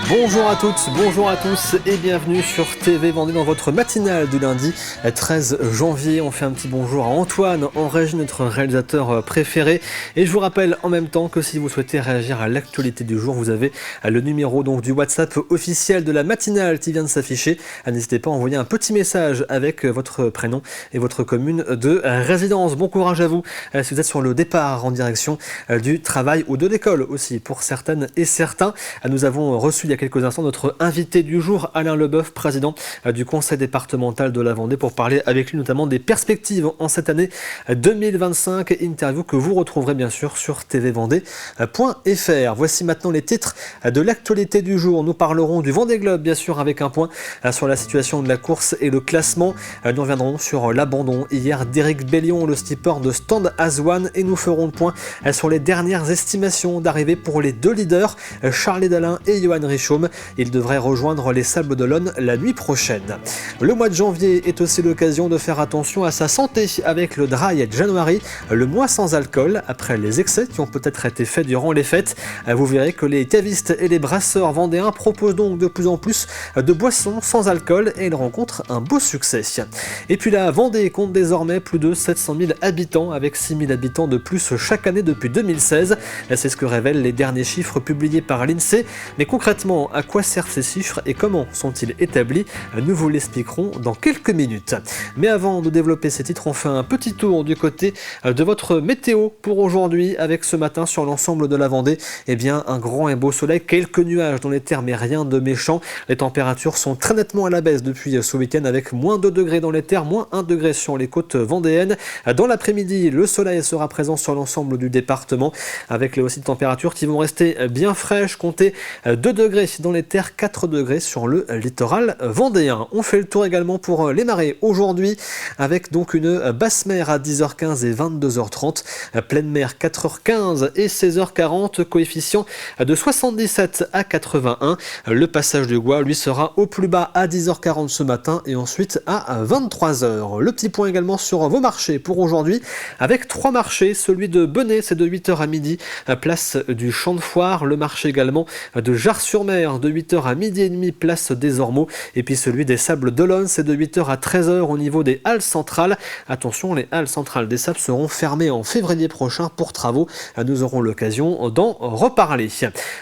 Bonjour à toutes, bonjour à tous et bienvenue sur TV Vendée dans votre matinale du lundi 13 janvier. On fait un petit bonjour à Antoine en régie, notre réalisateur préféré. Et je vous rappelle en même temps que si vous souhaitez réagir à l'actualité du jour, vous avez le numéro donc du WhatsApp officiel de la matinale qui vient de s'afficher. N'hésitez pas à envoyer un petit message avec votre prénom et votre commune de résidence. Bon courage à vous si vous êtes sur le départ en direction du travail ou de l'école aussi pour certaines et certains. Nous avons reçu il y a quelques instants notre invité du jour, Alain Leboeuf, président du conseil départemental de la Vendée, pour parler avec lui notamment des perspectives en cette année 2025. Interview que vous retrouverez bien sûr sur tvvendée.fr. Voici maintenant les titres de l'actualité du jour. Nous parlerons du Vendée Globe bien sûr avec un point sur la situation de la course et le classement. Nous reviendrons sur l'abandon hier d'Éric Bellion, le skipper de Stand As One, et nous ferons le point sur les dernières estimations d'arrivée pour les deux leaders, Charles Dalin et Johan Richomme. Il devrait rejoindre les Sables d'Olonne la nuit prochaine. Le mois de janvier est aussi l'occasion de faire attention à sa santé avec le Dry January, le mois sans alcool, après les excès qui ont peut-être été faits durant les fêtes. Vous verrez que les cavistes et les brasseurs vendéens proposent donc de plus en plus de boissons sans alcool et ils rencontrent un beau succès. Et puis la Vendée compte désormais plus de 700 000 habitants avec 6 000 habitants de plus chaque année depuis 2016. C'est ce que révèlent les derniers chiffres publiés par l'INSEE. Mais concrètement, à quoi servent ces chiffres et comment sont-ils établis? Nous vous l'expliquerons dans quelques minutes. Mais avant de développer ces titres, on fait un petit tour du côté de votre météo pour aujourd'hui, avec ce matin sur l'ensemble de la Vendée, eh bien un grand et beau soleil, quelques nuages dans les terres mais rien de méchant. Les températures sont très nettement à la baisse depuis ce week-end avec moins 2 degrés dans les terres, moins 1 degré sur les côtes vendéennes. Dans l'après-midi, le soleil sera présent sur l'ensemble du département avec les aussi de températures qui vont rester bien fraîches, comptez 2 degrés dans les terres, 4 degrés sur le littoral vendéen. On fait le tour également pour les marées aujourd'hui avec donc une basse mer à 10h15 et 22h30, pleine mer 4h15 et 16h40, coefficient de 77 à 81. Le passage du Gois lui sera au plus bas à 10h40 ce matin et ensuite à 23h. Le petit point également sur vos marchés pour aujourd'hui avec 3 marchés, celui de Benay c'est de 8h à midi, place du Champ de Foire, le marché également de Jars-sur-Mer de 8h à midi et demi, place des Ormeaux, et puis celui des Sables d'Olonne, c'est de 8h à 13h au niveau des halles centrales. Attention, les halles centrales des Sables seront fermées en février prochain pour travaux. Nous aurons l'occasion d'en reparler.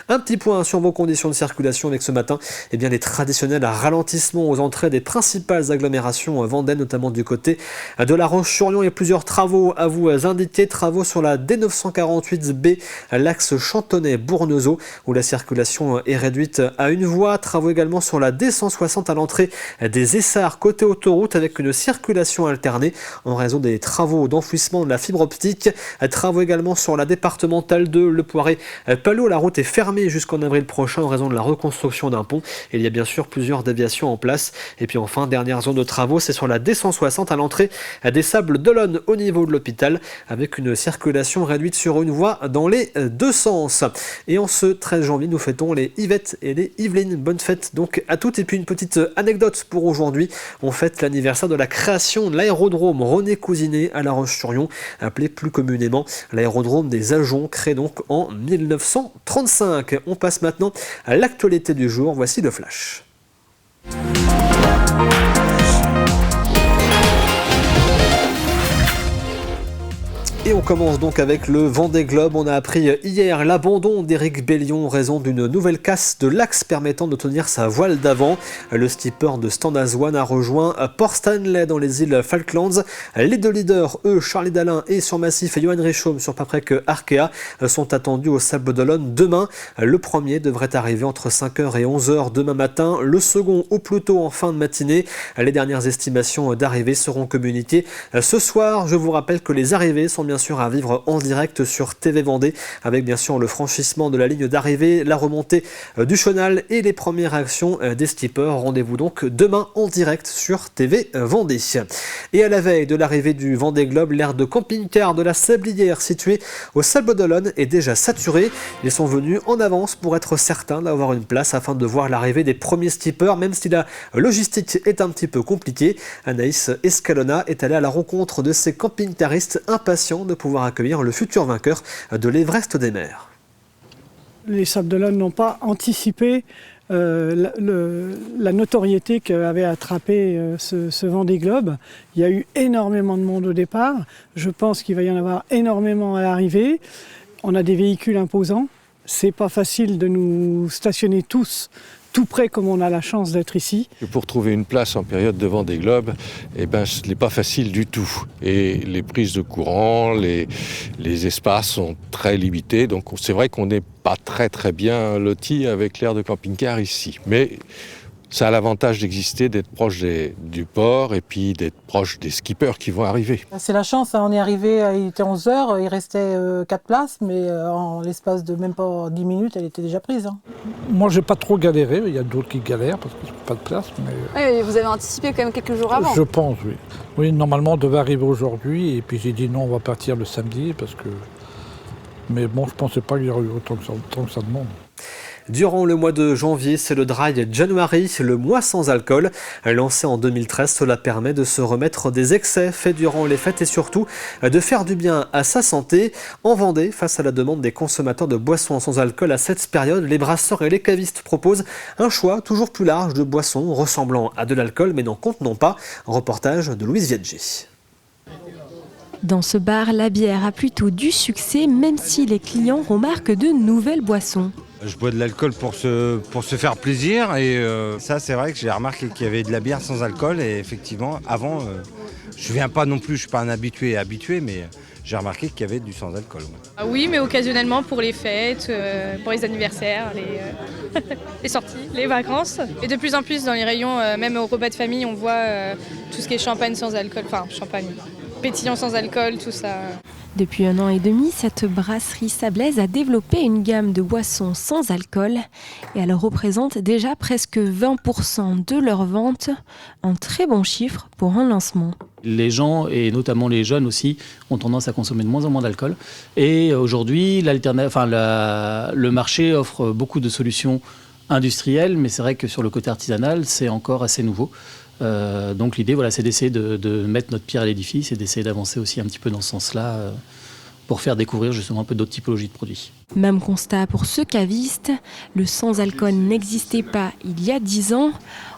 Un petit point sur vos conditions de circulation avec ce matin, eh bien les traditionnels ralentissements aux entrées des principales agglomérations vendéennes, notamment du côté de La Roche-sur-Yon, et plusieurs travaux à vous indiquer. Travaux sur la D948B, l'axe Chantonnay-Bournezeau, où la circulation est réduite à une voie. Travaux également sur la D160 à l'entrée des Essarts côté autoroute avec une circulation alternée en raison des travaux d'enfouissement de la fibre optique. Travaux également sur la départementale 2, Le Poiret-Palot. La route est fermée jusqu'en avril prochain en raison de la reconstruction d'un pont. Il y a bien sûr plusieurs déviations en place. Et puis enfin, dernière zone de travaux, c'est sur la D160 à l'entrée des Sables d'Olonne au niveau de l'hôpital avec une circulation réduite sur une voie dans les deux sens. Et en ce 13 janvier, nous fêtons les Yvette et les Yvelines. Bonne fête donc à toutes. Et puis une petite anecdote pour aujourd'hui. On fête l'anniversaire de la création de l'aérodrome René Cousinet à La Roche-sur-Yon, appelé plus communément l'aérodrome des Ajoncs, créé donc en 1935. On passe maintenant à l'actualité du jour. Voici le flash. Et on commence donc avec le Vendée Globe. On a appris hier l'abandon d'Éric Bellion en raison d'une nouvelle casse de l'axe permettant de tenir sa voile d'avant. Le skipper de Stand As One a rejoint Port Stanley dans les îles Falklands. Les deux leaders, eux, Charles Dalin et sur Massif et Johan Richomme sur Paprec Arkea, sont attendus au Sables d'Olonne demain. Le premier devrait arriver entre 5h et 11h demain matin. Le second au plus tôt en fin de matinée. Les dernières estimations d'arrivée seront communiquées ce soir. Je vous rappelle que les arrivées sont bien sûr à vivre en direct sur TV Vendée avec bien sûr le franchissement de la ligne d'arrivée, la remontée du chenal et les premières réactions des skippers. Rendez-vous donc demain en direct sur TV Vendée. Et à la veille de l'arrivée du Vendée Globe, l'aire de camping-car de la Sablière située au Sables d'Olonne est déjà saturée. Ils sont venus en avance pour être certains d'avoir une place afin de voir l'arrivée des premiers skippers, même si la logistique est un petit peu compliquée. Anaïs Escalona est allée à la rencontre de ces camping-caristes impatients de pouvoir accueillir le futur vainqueur de l'Everest des mers. Les Sables d'Olonne n'ont pas anticipé la notoriété qu'avait attrapé ce Vendée Globe. Il y a eu énormément de monde au départ. Je pense qu'il va y en avoir énormément à l'arrivée. On a des véhicules imposants. C'est pas facile de nous stationner tous tout près comme on a la chance d'être ici. Pour trouver une place en période de Vendée Globe, ce n'est pas facile du tout. Et les prises de courant, les espaces sont très limités. Donc c'est vrai qu'on n'est pas très bien lotis avec l'aire de camping-car ici. Mais ça a l'avantage d'exister, d'être proche du port et puis d'être proche des skippers qui vont arriver. C'est la chance, on est arrivé, il était 11h, il restait 4 places, mais en l'espace de même pas 10 minutes, elle était déjà prise. Moi, j'ai pas trop galéré, il y a d'autres qui galèrent parce qu'ils n'ont pas de place. Oui, vous avez anticipé quand même quelques jours avant. Je pense, oui. Oui, normalement, on devait arriver aujourd'hui et puis j'ai dit non, on va partir le samedi parce que... Mais bon, je ne pensais pas qu'il y aurait eu autant que ça de monde. Durant le mois de janvier, c'est le Dry January, le mois sans alcool. Lancé en 2013, cela permet de se remettre des excès faits durant les fêtes et surtout de faire du bien à sa santé. En Vendée, face à la demande des consommateurs de boissons sans alcool à cette période, les brasseurs et les cavistes proposent un choix toujours plus large de boissons ressemblant à de l'alcool mais n'en contenant pas. Reportage de Louise Viadji. Dans ce bar, la bière a plutôt du succès, même si les clients remarquent de nouvelles boissons. Je bois de l'alcool pour se faire plaisir et ça c'est vrai que j'ai remarqué qu'il y avait de la bière sans alcool et effectivement avant je viens pas non plus, je suis pas un habitué mais j'ai remarqué qu'il y avait du sans alcool. Ah oui, mais occasionnellement pour les fêtes, pour les anniversaires, les sorties, les vacances. Et de plus en plus dans les rayons, même au repas de famille, on voit tout ce qui est champagne sans alcool, enfin champagne, pétillant sans alcool, tout ça. Depuis 1 an et demi, cette brasserie sablaise a développé une gamme de boissons sans alcool et elle représente déjà presque 20% de leurs ventes, un très bon chiffre pour un lancement. Les gens, et notamment les jeunes aussi, ont tendance à consommer de moins en moins d'alcool. Et aujourd'hui, le marché offre beaucoup de solutions industrielles, mais c'est vrai que sur le côté artisanal, c'est encore assez nouveau. Donc l'idée, c'est d'essayer de mettre notre pierre à l'édifice et d'essayer d'avancer aussi un petit peu dans ce sens-là pour faire découvrir justement un peu d'autres typologies de produits. Même constat pour ce caviste, le sans-alcool n'existait pas il y a 10 ans.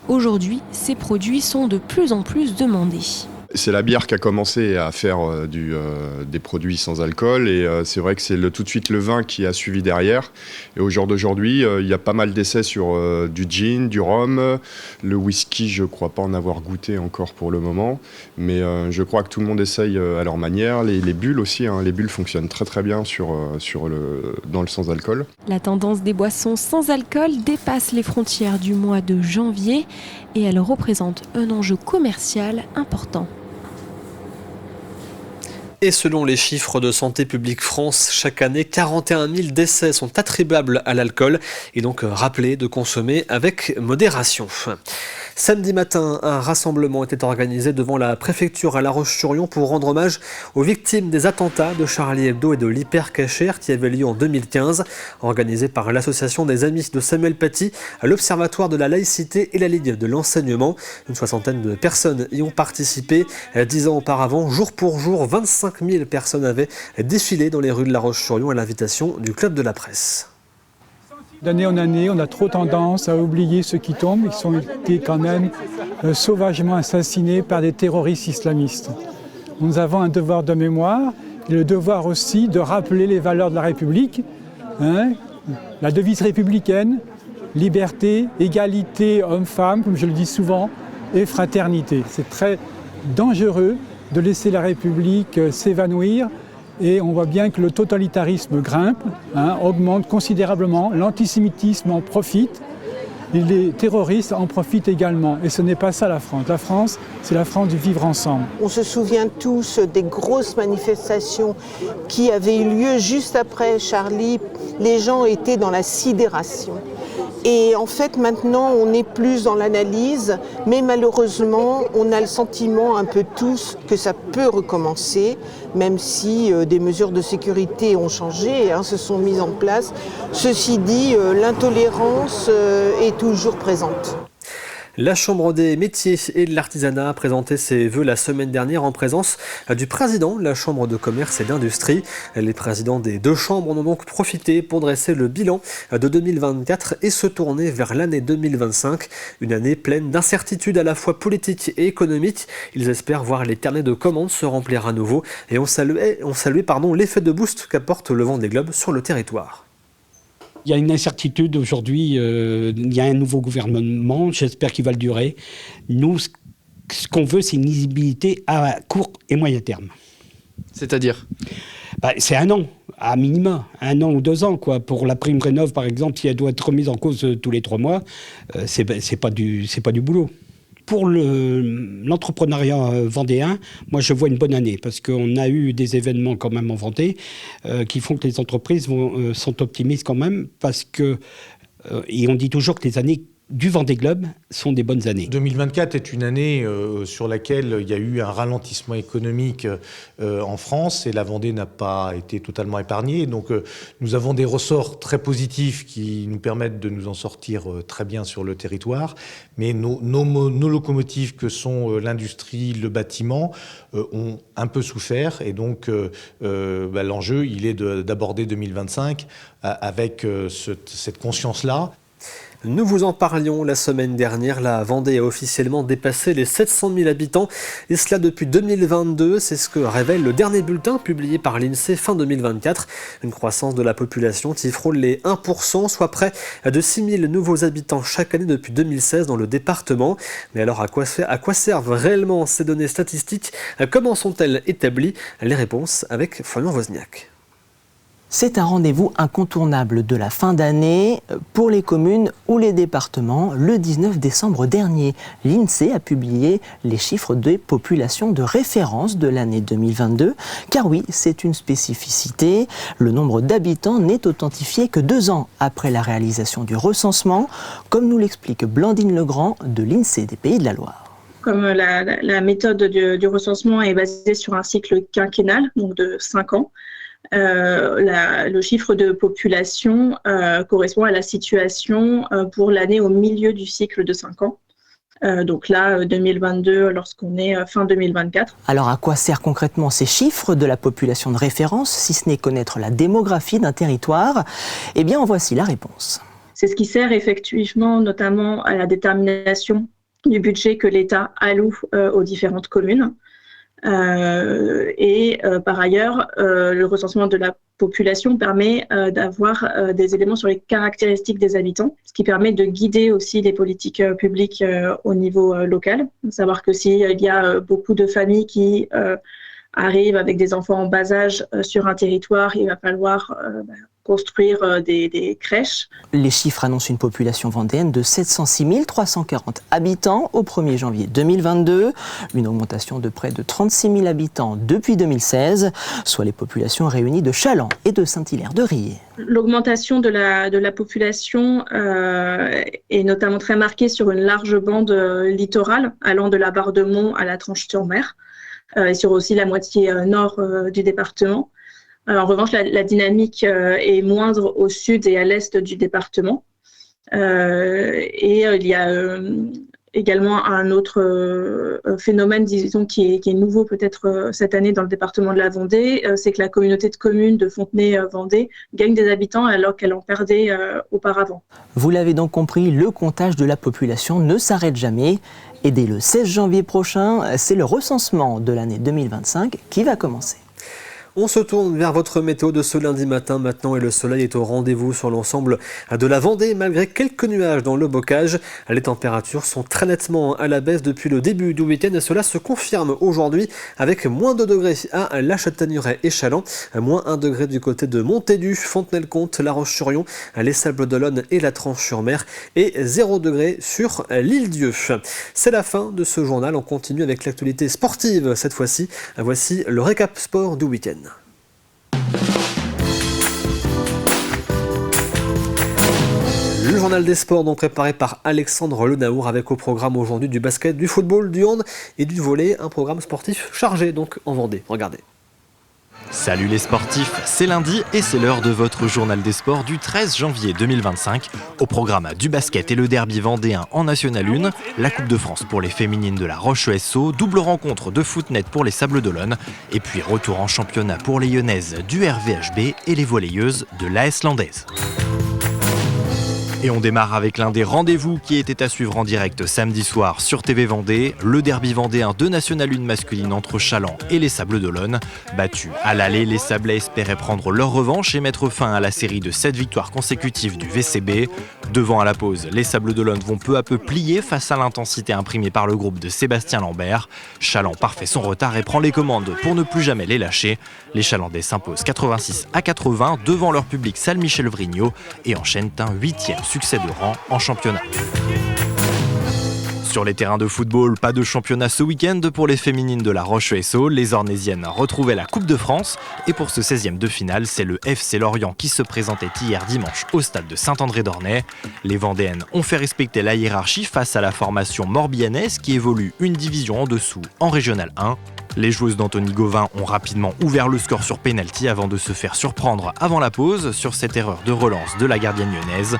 Aujourd'hui, ces produits sont de plus en plus demandés. C'est la bière qui a commencé à faire des produits sans alcool et c'est vrai que c'est tout de suite le vin qui a suivi derrière. Et au jour d'aujourd'hui, il y a pas mal d'essais sur du gin, du rhum, le whisky, je ne crois pas en avoir goûté encore pour le moment, mais je crois que tout le monde essaye à leur manière. Les bulles aussi, les bulles fonctionnent très bien dans le sans alcool. La tendance des boissons sans alcool dépasse les frontières du mois de janvier et elle représente un enjeu commercial important. Et selon les chiffres de Santé publique France, chaque année, 41 000 décès sont attribuables à l'alcool et donc rappelés de consommer avec modération. Samedi matin, un rassemblement était organisé devant la préfecture à La Roche-sur-Yon pour rendre hommage aux victimes des attentats de Charlie Hebdo et de l'Hyper Cacher qui avaient lieu en 2015. Organisé par l'association des Amis de Samuel Paty, l'Observatoire de la laïcité et la Ligue de l'enseignement. Une 60aine de personnes y ont participé. 10 ans auparavant, jour pour jour, 25 000 personnes avaient défilé dans les rues de La Roche-sur-Yon à l'invitation du Club de la Presse. D'année en année, on a trop tendance à oublier ceux qui tombent, qui ont été quand même sauvagement assassinés par des terroristes islamistes. Nous avons un devoir de mémoire et le devoir aussi de rappeler les valeurs de la République, la devise républicaine, liberté, égalité homme-femme, comme je le dis souvent, et fraternité. C'est très dangereux de laisser la République s'évanouir. Et on voit bien que le totalitarisme grimpe, augmente considérablement, l'antisémitisme en profite, et les terroristes en profitent également. Et ce n'est pas ça la France. La France, c'est la France du vivre ensemble. On se souvient tous des grosses manifestations qui avaient eu lieu juste après Charlie. Les gens étaient dans la sidération. Et en fait, maintenant, on est plus dans l'analyse, mais malheureusement, on a le sentiment un peu tous que ça peut recommencer, même si des mesures de sécurité ont changé, se sont mises en place. Ceci dit, l'intolérance est toujours présente. La Chambre des métiers et de l'artisanat a présenté ses vœux la semaine dernière en présence du président de la Chambre de commerce et d'industrie. Les présidents des deux chambres en ont donc profité pour dresser le bilan de 2024 et se tourner vers l'année 2025. Une année pleine d'incertitudes à la fois politiques et économiques. Ils espèrent voir les carnets de commandes se remplir à nouveau et ont salué l'effet de boost qu'apporte le Vendée Globe sur le territoire. Il y a une incertitude aujourd'hui, il y a un nouveau gouvernement, j'espère qu'il va le durer. Nous, ce qu'on veut, c'est une lisibilité à court et moyen terme. C'est-à-dire ? C'est un an, à minima, 1 an ou 2 ans, quoi. Pour la prime rénov', par exemple, si elle doit être remise en cause tous les 3 mois, c'est pas du boulot. Pour l'entrepreneuriat vendéen, moi je vois une bonne année parce qu'on a eu des événements quand même en Vendée qui font que les entreprises sont optimistes quand même parce que, et on dit toujours que les années du Vendée Globe sont des bonnes années. 2024 est une année sur laquelle il y a eu un ralentissement économique en France et la Vendée n'a pas été totalement épargnée. Donc nous avons des ressorts très positifs qui nous permettent de nous en sortir très bien sur le territoire. Mais nos locomotives que sont l'industrie, le bâtiment ont un peu souffert et donc l'enjeu il est d'aborder 2025 avec cette conscience-là. Nous vous en parlions la semaine dernière, la Vendée a officiellement dépassé les 700 000 habitants, et cela depuis 2022, c'est ce que révèle le dernier bulletin publié par l'INSEE fin 2024. Une croissance de la population qui frôle les 1%, soit près de 6 000 nouveaux habitants chaque année depuis 2016 dans le département. Mais alors à quoi servent réellement ces données statistiques ? Comment sont-elles établies ? Les réponses avec Florian Wozniak. C'est un rendez-vous incontournable de la fin d'année pour les communes ou les départements. Le 19 décembre dernier, l'INSEE a publié les chiffres des populations de référence de l'année 2022. Car oui, c'est une spécificité. Le nombre d'habitants n'est authentifié que 2 ans après la réalisation du recensement, comme nous l'explique Blandine Legrand de l'INSEE des Pays de la Loire. Comme la méthode du recensement est basée sur un cycle quinquennal, donc de 5 ans, le chiffre de population correspond à la situation pour l'année au milieu du cycle de 5 ans. Donc là, 2022, lorsqu'on est fin 2024. Alors à quoi servent concrètement ces chiffres de la population de référence, si ce n'est connaître la démographie d'un territoire ? Eh bien, en voici la réponse. C'est ce qui sert effectivement notamment à la détermination du budget que l'État alloue aux différentes communes. Par ailleurs, le recensement de la population permet d'avoir des éléments sur les caractéristiques des habitants, ce qui permet de guider aussi les politiques publiques au niveau local. Savoir que s'il y a beaucoup de familles qui arrivent avec des enfants en bas âge sur un territoire, il va falloir construire des crèches. Les chiffres annoncent une population vendéenne de 706 340 habitants au 1er janvier 2022, une augmentation de près de 36 000 habitants depuis 2016, soit les populations réunies de Chaland et de Saint-Hilaire-de-Riez. L'augmentation de la population est notamment très marquée sur une large bande littorale allant de la Barre de Mont à la Tranche-sur-Mer, et sur aussi la moitié nord du département. En revanche, la dynamique est moindre au sud et à l'est du département. Il y a également un autre phénomène, disons, qui est nouveau peut-être cette année dans le département de la Vendée, c'est que la communauté de communes de Fontenay-Vendée gagne des habitants alors qu'elle en perdait auparavant. Vous l'avez donc compris, le comptage de la population ne s'arrête jamais. Et dès le 16 janvier prochain, c'est le recensement de l'année 2025 qui va commencer. On se tourne vers votre météo de ce lundi matin maintenant et le soleil est au rendez-vous sur l'ensemble de la Vendée malgré quelques nuages dans le bocage. Les températures sont très nettement à la baisse depuis le début du week-end et cela se confirme aujourd'hui avec moins 2 degrés à La Châtaigneraie et Chaland, moins 1 degré du côté de Montaigu, Fontenay-le-Comte, La Roche-sur-Yon, les Sables-d'Olonne et la Tranche-sur-Mer et 0 degré sur l'Île-Dieu. C'est la fin de ce journal, on continue avec l'actualité sportive cette fois-ci. Voici le récap sport du week-end. Le journal des sports donc préparé par Alexandre Lenaour avec au programme aujourd'hui du basket, du football, du hand et du volley, un programme sportif chargé donc en Vendée. Regardez. Salut les sportifs, c'est lundi et c'est l'heure de votre journal des sports du 13 janvier 2025. Au programme du basket et le derby vendéen en National 1, la Coupe de France pour les féminines de la Roche-ESO, double rencontre de Footnet pour les Sables d'Olonne, et puis retour en championnat pour les Lyonnaises du RVHB et les volleyeuses de l'AS Landaise. Et on démarre avec l'un des rendez-vous qui était à suivre en direct samedi soir sur TV Vendée, le derby vendéen de National 1 masculine entre Chaland et les Sables d'Olonne. Battus à l'aller, les Sablais espéraient prendre leur revanche et mettre fin à la série de 7 victoires consécutives du VCB. Devant à la pause, les Sables d'Olonne vont peu à peu plier face à l'intensité imprimée par le groupe de Sébastien Lambert. Chaland parfait son retard et prend les commandes pour ne plus jamais les lâcher. Les Chalandais s'imposent 86-80 devant leur public salle Michel Vrignot et enchaînent un 8e succès de rang en championnat. Sur les terrains de football, pas de championnat ce week-end pour les féminines de la Roche-ESO. Les Ornésiennes retrouvaient la Coupe de France. Et pour ce 16e de finale, c'est le FC Lorient qui se présentait hier dimanche au stade de Saint-André-d'Ornay. Les Vendéennes ont fait respecter la hiérarchie face à la formation morbihanaise qui évolue une division en dessous en Régional 1. Les joueuses d'Anthony Gauvin ont rapidement ouvert le score sur pénalty avant de se faire surprendre avant la pause sur cette erreur de relance de la gardienne lyonnaise.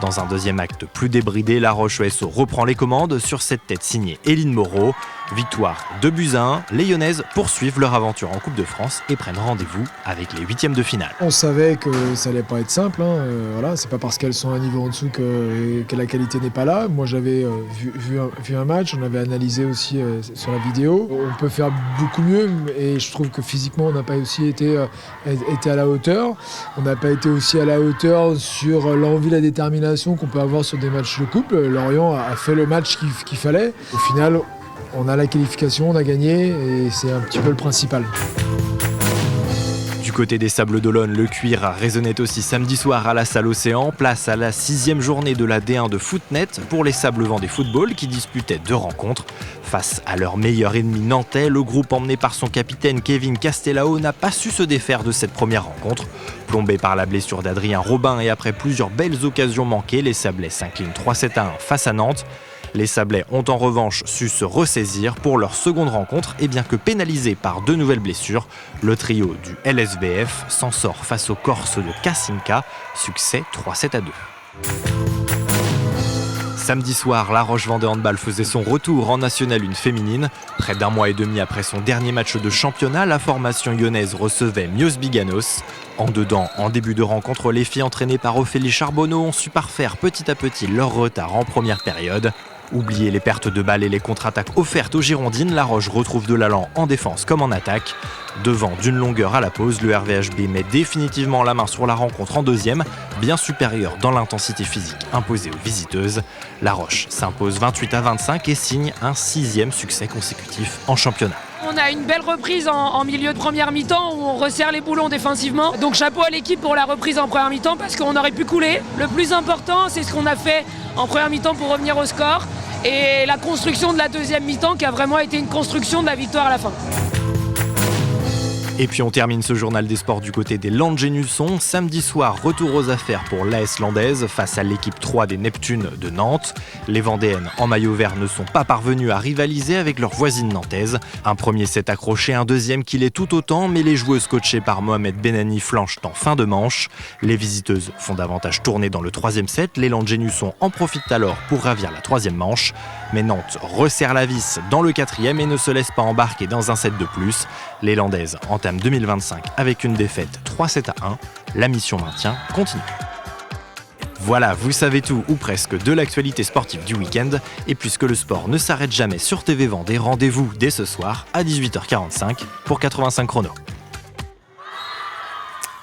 Dans un deuxième acte plus débridé, la Roche-ESO reprend les commandes sur cette tête signée Eline Moreau. Victoire 2-1, les Lyonnaises poursuivent leur aventure en Coupe de France et prennent rendez-vous avec les 8e de finale. On savait que ça allait pas être simple, voilà, c'est pas parce qu'elles sont à un niveau en dessous que la qualité n'est pas là. Moi j'avais vu un match, on avait analysé aussi sur la vidéo. On peut faire beaucoup mieux et je trouve que physiquement on n'a pas aussi été à la hauteur. On n'a pas été aussi à la hauteur sur l'envie, la détermination qu'on peut avoir sur des matchs de coupe. Lorient a fait le match qu'il fallait. Au final, on a la qualification, on a gagné et c'est un petit peu le principal. Du côté des Sables d'Olonne, le cuir résonnait aussi samedi soir à la salle Océan. Place à la 6e journée de la D1 de Footnet pour les Sables Vendée Football qui disputaient 2 rencontres. Face à leur meilleur ennemi nantais, le groupe emmené par son capitaine Kevin Castellao n'a pas su se défaire de cette première rencontre. Plombé par la blessure d'Adrien Robin et après plusieurs belles occasions manquées, les Sablais s'inclinent 3-7-1 face à Nantes. Les Sablais ont en revanche su se ressaisir pour leur seconde rencontre et bien que pénalisé par 2 nouvelles blessures, le trio du LSBF s'en sort face aux Corses de Kasinka, succès 3-7-2. Samedi soir, la Roche-Vendée Handball faisait son retour en National 1 féminine. Près d'un mois et demi après son dernier match de championnat, la formation lyonnaise recevait Mios Biganos. En dedans, en début de rencontre, les filles entraînées par Ophélie Charbonneau ont su parfaire petit à petit leur retard en première période. Oubliez les pertes de balles et les contre-attaques offertes aux Girondines, la Roche retrouve de l'allant en défense comme en attaque. Devant d'une longueur à la pause, le RVHB met définitivement la main sur la rencontre en deuxième, bien supérieure dans l'intensité physique imposée aux visiteuses. La Roche s'impose 28-25 et signe un 6e succès consécutif en championnat. On a une belle reprise en milieu de première mi-temps où on resserre les boulons défensivement. Donc chapeau à l'équipe pour la reprise en première mi-temps parce qu'on aurait pu couler. Le plus important, c'est ce qu'on a fait en première mi-temps pour revenir au score et la construction de la deuxième mi-temps qui a vraiment été une construction de la victoire à la fin. Et puis on termine ce journal des sports du côté des Landes-Génusson. Samedi soir, retour aux affaires pour l'AS Landaise face à l'équipe 3 des Neptunes de Nantes. Les Vendéennes en maillot vert ne sont pas parvenues à rivaliser avec leurs voisines nantaises. Un premier set accroché, un deuxième qui l'est tout autant, mais les joueuses coachées par Mohamed Benani flanchent en fin de manche. Les visiteuses font davantage tourner dans le 3e set. Les Landes-Génusson en profitent alors pour ravir la 3e manche. Mais Nantes resserre la vis dans le 4e et ne se laisse pas embarquer dans un set de plus. Les Landaises entament 2025 avec une défaite 3-7-1. La mission maintien continue. Voilà, vous savez tout ou presque de l'actualité sportive du week-end. Et puisque le sport ne s'arrête jamais sur TV Vendée, rendez-vous dès ce soir à 18h45 pour 85 chrono.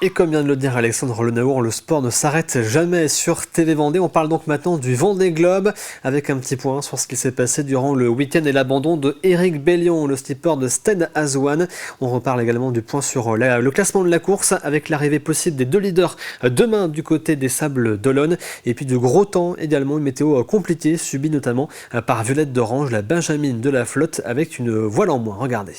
Et comme vient de le dire Alexandre Lenaour, le sport ne s'arrête jamais sur TV Vendée. On parle donc maintenant du Vendée Globe avec un petit point sur ce qui s'est passé durant le week-end et l'abandon de Eric Bellion, le skipper de Stade Azouane. On reparle également du point sur le classement de la course avec l'arrivée possible des 2 leaders demain du côté des Sables d'Olonne. Et puis de gros temps également, une météo compliquée subie notamment par Violette d'Orange, la Benjamine de la flotte avec une voile en moins. Regardez.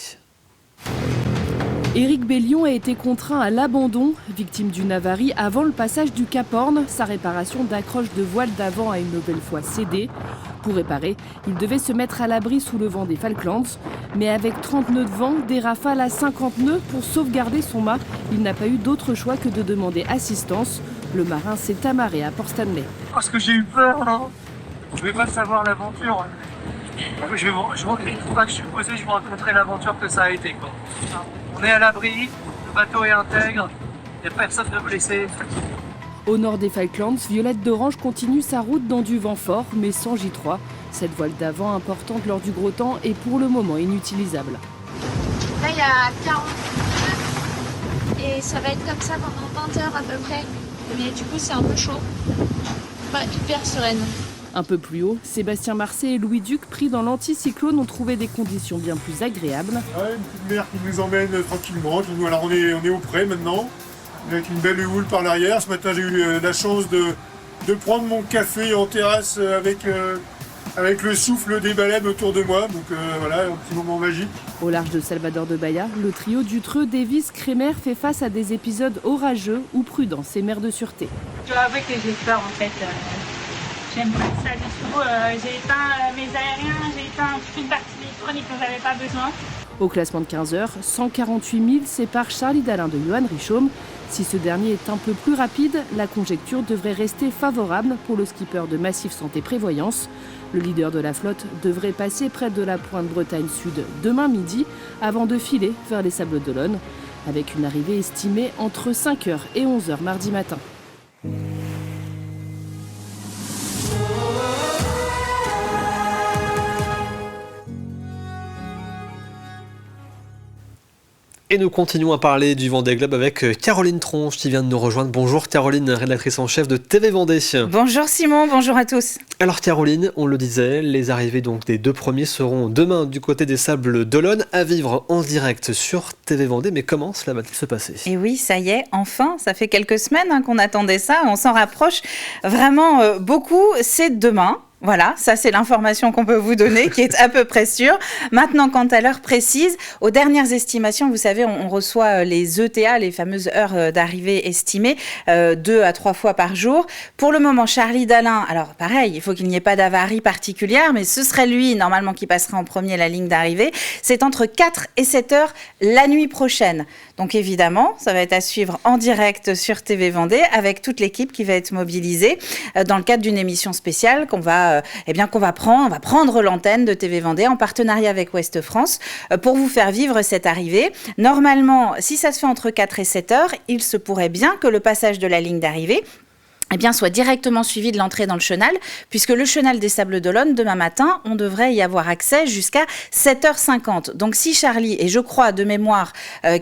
Éric Bellion a été contraint à l'abandon, victime d'une avarie avant le passage du Cap Horn. Sa réparation d'accroche de voile d'avant a une nouvelle fois cédé. Pour réparer, il devait se mettre à l'abri sous le vent des Falklands. Mais avec 30 nœuds de vent, des rafales à 50 nœuds pour sauvegarder son mât, il n'a pas eu d'autre choix que de demander assistance. Le marin s'est amarré à Port Stanley. Parce que j'ai eu peur, là. Je vais pas savoir l'aventure. Je ne trouve pas que je suis posé, je vais rencontrer l'aventure que ça a été, quoi. On est à l'abri, le bateau est intègre, il n'y a personne de blessé. Au nord des Falklands, Violette d'Orange continue sa route dans du vent fort, mais sans J3. Cette voile d'avant importante lors du gros temps est pour le moment inutilisable. Là, il y a 40 et ça va être comme ça pendant 20 heures à peu près. Mais du coup, c'est un peu chaud. Pas hyper sereine. Un peu plus haut, Sébastien Marcet et Louis Duc, pris dans l'anticyclone, ont trouvé des conditions bien plus agréables. Ouais, une petite mer qui nous emmène tranquillement. Alors on est au près maintenant, avec une belle houle par l'arrière. Ce matin, j'ai eu la chance de prendre mon café en terrasse avec le souffle des baleines autour de moi. Donc voilà, un petit moment magique. Au large de Salvador de Bahia, le trio Dutreux, Davis, Crémer fait face à des épisodes orageux où prudence et mer de sûreté. Je dois avouer que j'ai peur en fait. J'aime pas ça du tout. J'ai éteint mes aériens, j'ai éteint toute une partie électronique dont j'avais pas besoin. Au classement de 15 heures, 148 000 séparent Charlie Dalin de Johan Richomme. Si ce dernier est un peu plus rapide, la conjecture devrait rester favorable pour le skipper de Massif Santé Prévoyance. Le leader de la flotte devrait passer près de la pointe Bretagne Sud demain midi avant de filer vers les Sables d'Olonne, avec une arrivée estimée entre 5h et 11h mardi matin. Et nous continuons à parler du Vendée Globe avec Caroline Tronche qui vient de nous rejoindre. Bonjour Caroline, rédactrice en chef de TV Vendée. Bonjour Simon, bonjour à tous. Alors Caroline, on le disait, les arrivées donc des deux premiers seront demain du côté des Sables d'Olonne, à vivre en direct sur TV Vendée. Mais comment cela va-t-il se passer ? Et oui, ça y est, enfin, ça fait quelques semaines qu'on attendait ça, on s'en rapproche vraiment beaucoup, c'est demain. Voilà, ça c'est l'information qu'on peut vous donner, qui est à peu près sûre. Maintenant, quant à l'heure précise, aux dernières estimations, vous savez, on reçoit les ETA, les fameuses heures d'arrivée estimées, 2 à 3 fois par jour. Pour le moment, Charlie Dalin, alors pareil, il faut qu'il n'y ait pas d'avarie particulière, mais ce serait lui, normalement, qui passerait en premier la ligne d'arrivée. C'est entre 4 et 7 heures la nuit prochaine. Donc évidemment, ça va être à suivre en direct sur TV Vendée, avec toute l'équipe qui va être mobilisée dans le cadre d'une émission spéciale qu'on va prendre. On va prendre l'antenne de TV Vendée en partenariat avec Ouest France pour vous faire vivre cette arrivée. Normalement, si ça se fait entre 4 et 7 heures, il se pourrait bien que le passage de la ligne d'arrivée soit directement suivi de l'entrée dans le chenal, puisque le chenal des Sables d'Olonne, demain matin, on devrait y avoir accès jusqu'à 7h50. Donc si Charlie, et je crois de mémoire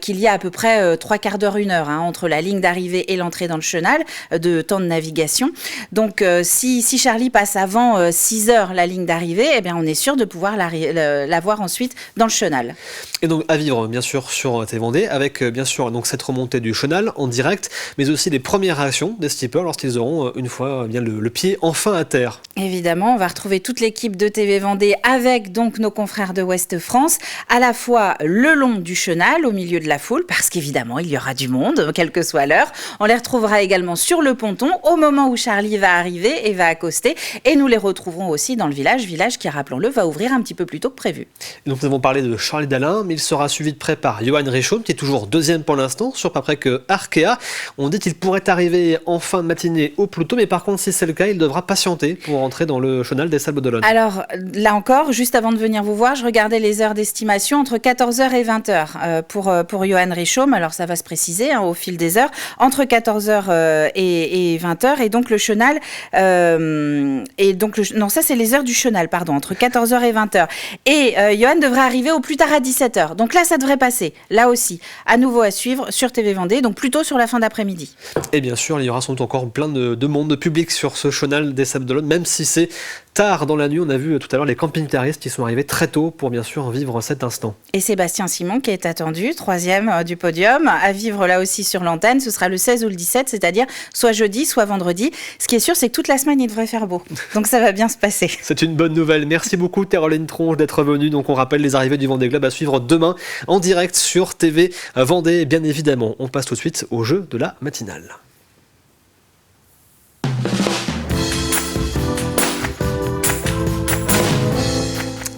qu'il y a à peu près 3 quarts d'heure, 1 heure, entre la ligne d'arrivée et l'entrée dans le chenal, de temps de navigation. Donc si Charlie passe avant 6 heures la ligne d'arrivée, eh bien on est sûr de pouvoir la voir ensuite dans le chenal. Et donc à vivre bien sûr sur TV Vendée, avec bien sûr donc cette remontée du chenal en direct, mais aussi les premières réactions des skippers lorsqu'ils auront une fois bien le pied enfin à terre. Évidemment, on va retrouver toute l'équipe de TV Vendée avec donc nos confrères de Ouest France, à la fois le long du chenal, au milieu de la foule, parce qu'évidemment, il y aura du monde, quelle que soit l'heure. On les retrouvera également sur le ponton, au moment où Charlie va arriver et va accoster. Et nous les retrouverons aussi dans le village qui, rappelons-le, va ouvrir un petit peu plus tôt que prévu. Et donc nous avons parlé de Charlie Dalin, mais il sera suivi de près par Johan Richomme, qui est toujours deuxième pour l'instant, sur pas près que Arkea. On dit qu'il pourrait arriver en fin de matinée au plus tôt, mais par contre, si c'est le cas, il devra patienter pour entrer dans le chenal des Sables d'Olonne. Alors, là encore, juste avant de venir vous voir, je regardais les heures d'estimation entre 14h et 20h pour Johan Richomme. Alors, ça va se préciser au fil des heures, entre 14h et 20h. Et donc, le chenal... non, ça, c'est les heures du chenal, pardon, entre 14h et 20h. Et Johan devrait arriver au plus tard à 17h. Donc là, ça devrait passer. Là aussi, à nouveau à suivre sur TV Vendée, donc plutôt sur la fin d'après-midi. Et bien sûr, il y aura sans doute encore plein de monde, de public sur ce chenal des Sables d'Olonne, même si Cissé. Tard dans la nuit, on a vu tout à l'heure les camping-caristes qui sont arrivés très tôt pour bien sûr vivre cet instant. Et Sébastien Simon qui est attendu, 3e du podium, à vivre là aussi sur l'antenne. Ce sera le 16 ou le 17, c'est-à-dire soit jeudi, soit vendredi. Ce qui est sûr, c'est que toute la semaine, il devrait faire beau. Donc ça va bien se passer. C'est une bonne nouvelle. Merci beaucoup Caroline Tronche d'être venue. Donc on rappelle les arrivées du Vendée Globe à suivre demain en direct sur TV Vendée, bien évidemment. On passe tout de suite au jeu de la matinale.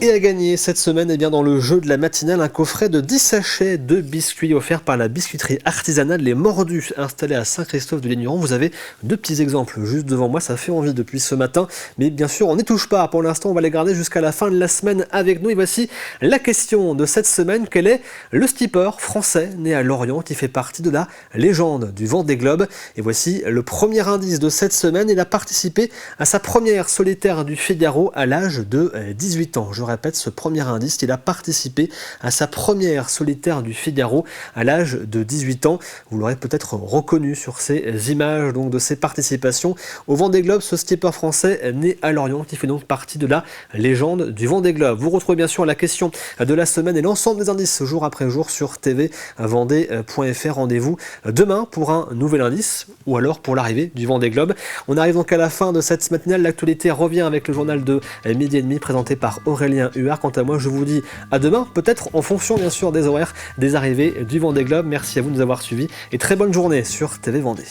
Et à gagner cette semaine, dans le jeu de la matinale, un coffret de 10 sachets de biscuits offert par la biscuiterie artisanale Les Mordus, installée à Saint-Christophe-de-Ligneron. Vous avez 2 petits exemples juste devant moi, ça fait envie depuis ce matin. Mais bien sûr, on n'y touche pas. Pour l'instant, on va les garder jusqu'à la fin de la semaine avec nous. Et voici la question de cette semaine. Quel est le skipper français né à Lorient qui fait partie de la légende du Vendée Globe? Et voici le premier indice de cette semaine. Il a participé à sa première solitaire du Figaro à l'âge de 18 ans. Je répète ce premier indice, il a participé à sa première solitaire du Figaro à l'âge de 18 ans. Vous l'aurez peut-être reconnu sur ces images donc de ses participations au Vendée Globe, ce skipper français né à Lorient qui fait donc partie de la légende du Vendée Globe. Vous retrouvez bien sûr la question de la semaine et l'ensemble des indices jour après jour sur tvvendée.fr. Rendez-vous demain pour un nouvel indice ou alors pour l'arrivée du Vendée Globe. On arrive donc à la fin de cette matinale. L'actualité revient avec le journal de 12h30 présenté par Aurélien Huard. Quant à moi, je vous dis à demain, peut-être en fonction bien sûr des horaires des arrivées du Vendée Globe. Merci à vous de nous avoir suivis et très bonne journée sur TV Vendée.